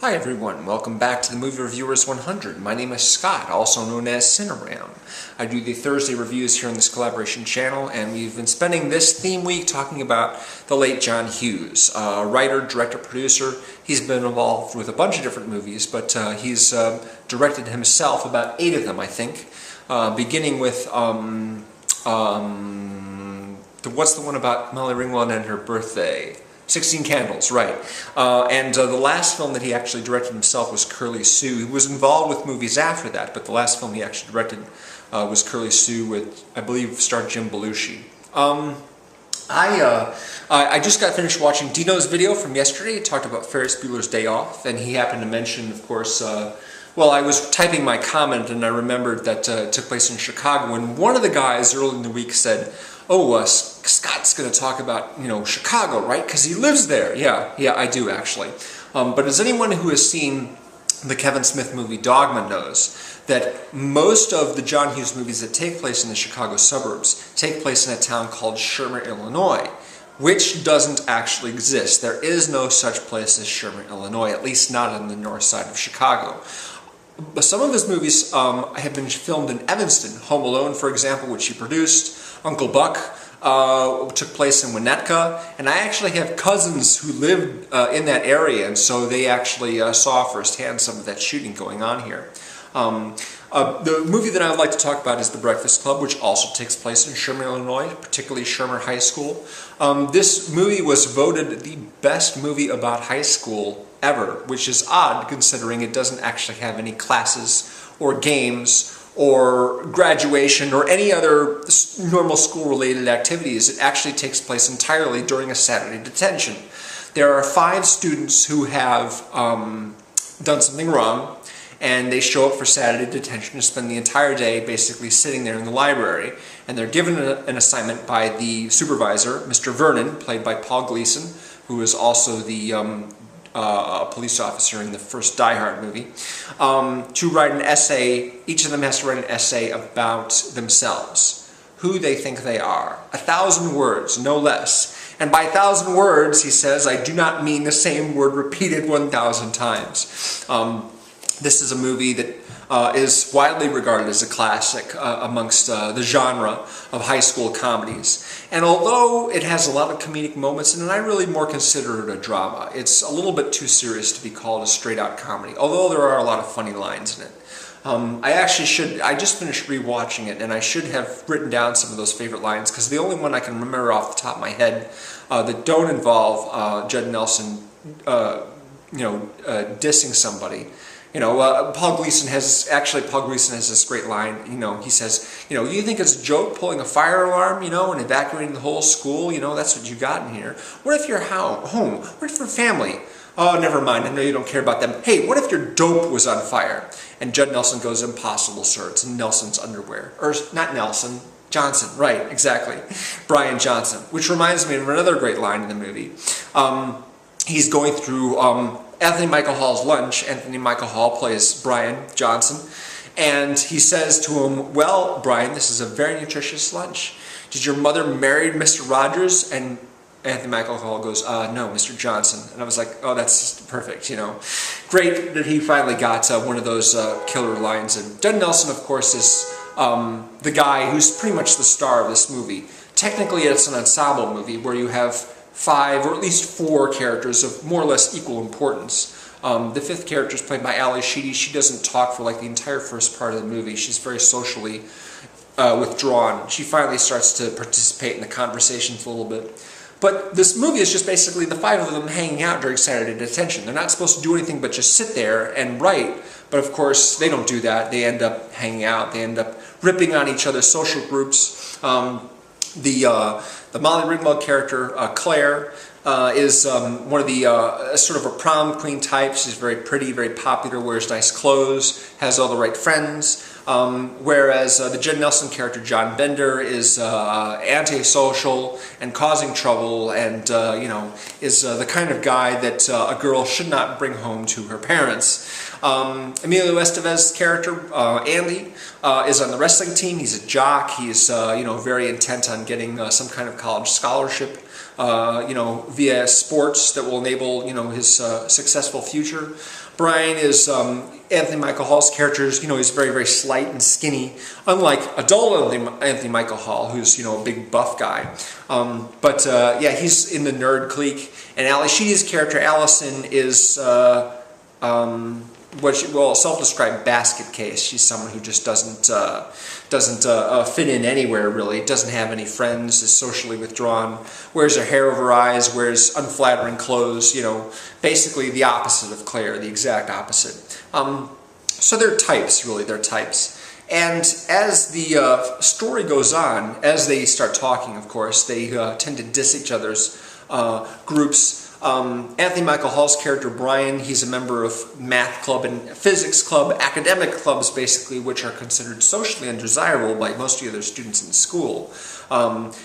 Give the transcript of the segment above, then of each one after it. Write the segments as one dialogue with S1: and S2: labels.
S1: Hi everyone, welcome back to the Movie Reviewers 100. My name is Scott, also known as Cineram. I do the Thursday reviews here on this collaboration channel, and we've been spending this theme week talking about the late John Hughes, writer, director, producer. He's been involved with a bunch of different movies, but he's directed himself about 8 of them, I think, beginning with what's the one about Molly Ringwald and her birthday? 16 Candles, right. And the last film that he actually directed himself was Curly Sue. He was involved with movies after that, but the last film he actually directed was Curly Sue with, I believe, starred Jim Belushi. I just got finished watching Dino's video from yesterday. It talked about Ferris Bueller's Day Off, and he happened to mention, of course, well, I was typing my comment and I remembered that it took place in Chicago, and one of the guys early in the week said, "Oh, Scott's going to talk about, Chicago, right? Because he lives there." Yeah, I do actually. But as anyone who has seen the Kevin Smith movie Dogma knows, that most of the John Hughes movies that take place in the Chicago suburbs take place in a town called Shermer, Illinois, which doesn't actually exist. There is no such place as Shermer, Illinois, at least not on the north side of Chicago. But some of his movies have been filmed in Evanston. Home Alone, for example, which he produced. Uncle Buck took place in Winnetka. And I actually have cousins who lived in that area, and so they actually saw firsthand some of that shooting going on here. The movie that I would like to talk about is The Breakfast Club, which also takes place in Shermer, Illinois, particularly Shermer High School. This movie was voted the best movie about high school ever, which is odd considering it doesn't actually have any classes or games or graduation or any other normal school-related activities. It actually takes place entirely during a Saturday detention. There are 5 students who have done something wrong, and they show up for Saturday detention to spend the entire day basically sitting there in the library, and they're given an assignment by the supervisor, Mr. Vernon, played by Paul Gleason, who is also the police officer in the first Die Hard movie, to write an essay. Each of them has to write an essay about themselves, who they think they are. 1,000 words, no less. And by 1,000 words, he says, I do not mean the same word repeated 1,000 times. This is a movie that is widely regarded as a classic amongst the genre of high school comedies. And although it has a lot of comedic moments in it, I really more consider it a drama. It's a little bit too serious to be called a straight-out comedy, although there are a lot of funny lines in it. I just finished rewatching it, and I should have written down some of those favorite lines, because the only one I can remember off the top of my head that don't involve Judd Nelson, dissing somebody. Paul Gleason has this great line. He says, you think it's a joke pulling a fire alarm, and evacuating the whole school? That's what you got in here. What if you're home? What if your family? Oh, never mind. I know you don't care about them. Hey, what if your dope was on fire? And Judd Nelson goes, impossible, sir. It's in Nelson's underwear. Or not Nelson, Johnson. Right, exactly. Brian Johnson. Which reminds me of another great line in the movie. He's going through Anthony Michael Hall's lunch. Anthony Michael Hall plays Brian Johnson, and he says to him, well, Brian, this is a very nutritious lunch. Did your mother marry Mr. Rogers? And Anthony Michael Hall goes, no, Mr. Johnson. And I was like, oh, that's just perfect, Great that he finally got one of those killer lines. And Judd Nelson, of course, is the guy who's pretty much the star of this movie. Technically, it's an ensemble movie where you have 5 or at least 4 characters of more or less equal importance. The 5th character is played by Sheedy. She doesn't talk for like the entire first part of the movie. She's very socially withdrawn. She finally starts to participate in the conversations a little bit. But this movie is just basically the 5 of them hanging out during Saturday detention. They're not supposed to do anything but just sit there and write. But of course, they don't do that. They end up hanging out. They end up ripping on each other's social groups. The Molly Ringwald character, Claire, is one of the sort of a prom queen type. She's very pretty, very popular, wears nice clothes, has all the right friends. Whereas the Judd Nelson character, John Bender, is antisocial and causing trouble, and is the kind of guy that a girl should not bring home to her parents. Emilio Estevez character, Andy, is on the wrestling team. He's a jock. He's very intent on getting some kind of college scholarship, via sports that will enable his successful future. Brian is Anthony Michael Hall's character. You know, he's very, very slight and skinny, unlike adult Anthony Michael Hall, who's, you know, a big buff guy. Yeah, he's in the nerd clique. And Sheedy's character, Allison, is self-described basket case. She's someone who just doesn't fit in anywhere, really. Doesn't have any friends, is socially withdrawn, wears her hair over her eyes, wears unflattering clothes, you know, basically the opposite of Claire, the exact opposite. So they're types, really, they're types. And as the story goes on, as they start talking, of course, they tend to diss each other's groups. Anthony Michael Hall's character, Brian, he's a member of math club and physics club, academic clubs, basically, which are considered socially undesirable by most of the other students in school.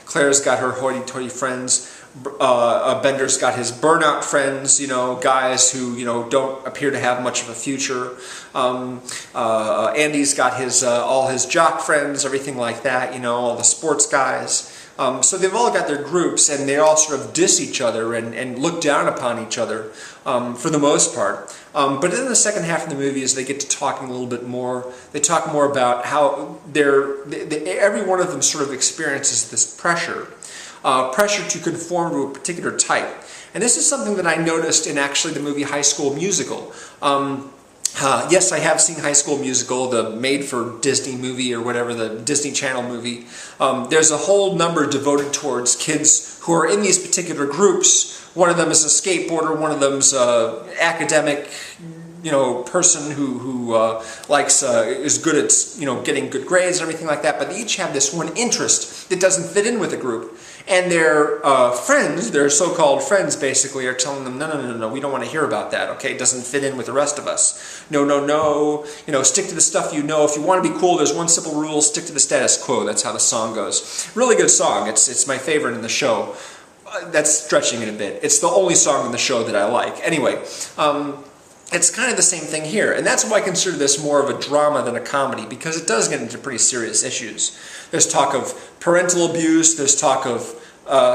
S1: Claire's got her hoity-toity friends. Bender's got his burnout friends, you know, guys who, you know, don't appear to have much of a future. Andy's got his all his jock friends, everything like that, you know, all the sports guys. So they've all got their groups, and they all sort of diss each other and look down upon each other for the most part. But in the second half of the movie, as they get to talking a little bit more, they talk more about how every one of them sort of experiences this pressure to conform to a particular type. And this is something that I noticed in actually the movie High School Musical. Yes, I have seen High School Musical, the made-for-Disney movie or whatever, the Disney Channel movie. There's a whole number devoted towards kids who are in these particular groups. One of them is a skateboarder, one of them's an academic, you know, person who is good at, you know, getting good grades and everything like that. But they each have this one interest that doesn't fit in with the group. And their friends, their so-called friends, basically, are telling them, no, we don't want to hear about that, okay? It doesn't fit in with the rest of us. No, you know, stick to the stuff you know. If you want to be cool, there's one simple rule, stick to the status quo. That's how the song goes. Really good song. It's my favorite in the show. That's stretching it a bit. It's the only song in the show that I like. Anyway, it's kind of the same thing here, and that's why I consider this more of a drama than a comedy, because it does get into pretty serious issues. There's talk of parental abuse, there's talk of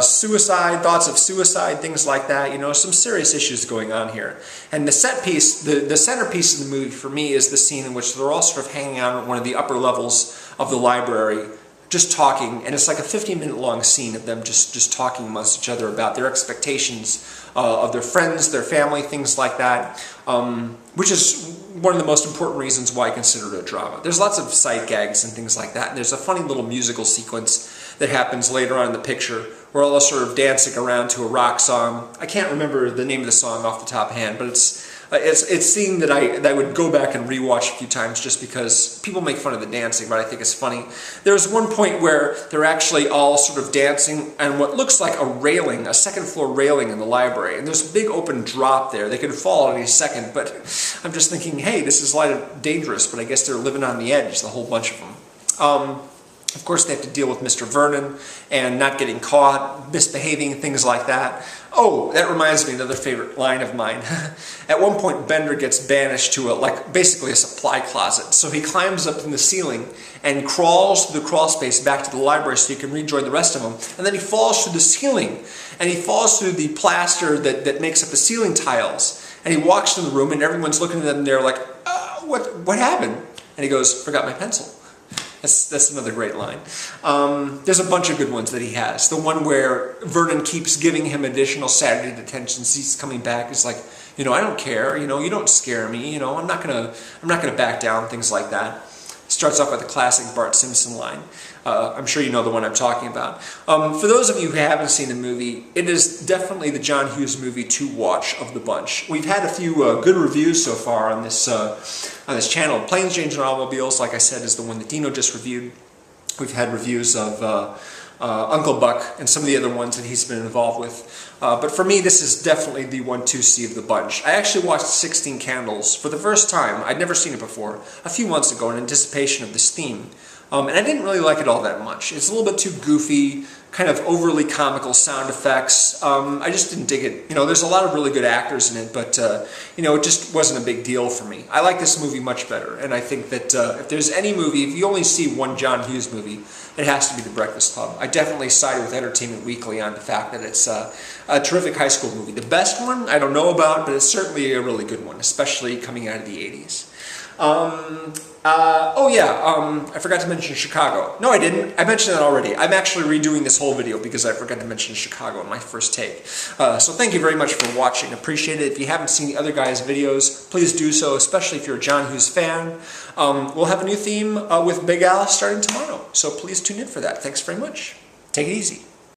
S1: suicide, thoughts of suicide, things like that, you know, some serious issues going on here. And the set piece, the centerpiece of the movie for me is the scene in which they're all sort of hanging out at one of the upper levels of the library, just talking, and it's like a 15-minute long scene of them just talking amongst each other about their expectations of their friends, their family, things like that, which is one of the most important reasons why I consider it a drama. There's lots of sight gags and things like that, and there's a funny little musical sequence that happens later on in the picture where all are sort of dancing around to a rock song. I can't remember the name of the song off the top of hand, but it's a scene that I would go back and rewatch a few times just because people make fun of the dancing, but I think it's funny. There's one point where they're actually all sort of dancing on what looks like a railing, a second floor railing in the library, and there's a big open drop there. They could fall at any second, but I'm just thinking, hey, this is dangerous, but I guess they're living on the edge, the whole bunch of them. Of course, they have to deal with Mr. Vernon and not getting caught, misbehaving, things like that. Oh, that reminds me of another favorite line of mine. At one point, Bender gets banished to basically a supply closet. So he climbs up in the ceiling and crawls through the crawl space back to the library so he can rejoin the rest of them. And then he falls through the ceiling, and he falls through the plaster that makes up the ceiling tiles. And he walks in the room, and everyone's looking at him, and they're like, what happened? And he goes, forgot my pencil. That's another great line. There's a bunch of good ones that he has. The one where Vernon keeps giving him additional Saturday detentions. He's coming back. He's like, you know, I don't care. You know, you don't scare me. You know, I'm not gonna back down. Things like that. Starts off with a classic Bart Simpson line. I'm sure you know the one I'm talking about. For those of you who haven't seen the movie, it is definitely the John Hughes movie to watch of the bunch. We've had a few good reviews so far on this channel. Planes, Trains, and Automobiles, like I said, is the one that Dino just reviewed. We've had reviews of Uncle Buck and some of the other ones that he's been involved with. But for me, this is definitely the 1-2C of the bunch. I actually watched 16 Candles for the first time. I'd never seen it before, a few months ago in anticipation of this theme. And I didn't really like it all that much. It's a little bit too goofy, kind of overly comical sound effects. I just didn't dig it. You know, there's a lot of really good actors in it, but you know, it just wasn't a big deal for me. I like this movie much better, and I think that if there's any movie, if you only see one John Hughes movie, it has to be The Breakfast Club. I definitely side with Entertainment Weekly on the fact that it's a terrific high school movie. The best one, I don't know about, but it's certainly a really good one, especially coming out of the 80s. I forgot to mention Chicago. No, I didn't. I mentioned that already. I'm actually redoing this whole video because I forgot to mention Chicago in my first take. So thank you very much for watching. Appreciate it. If you haven't seen the other guys' videos, please do so, especially if you're a John Hughes fan. We'll have a new theme with Big Al starting tomorrow, so please tune in for that. Thanks very much. Take it easy.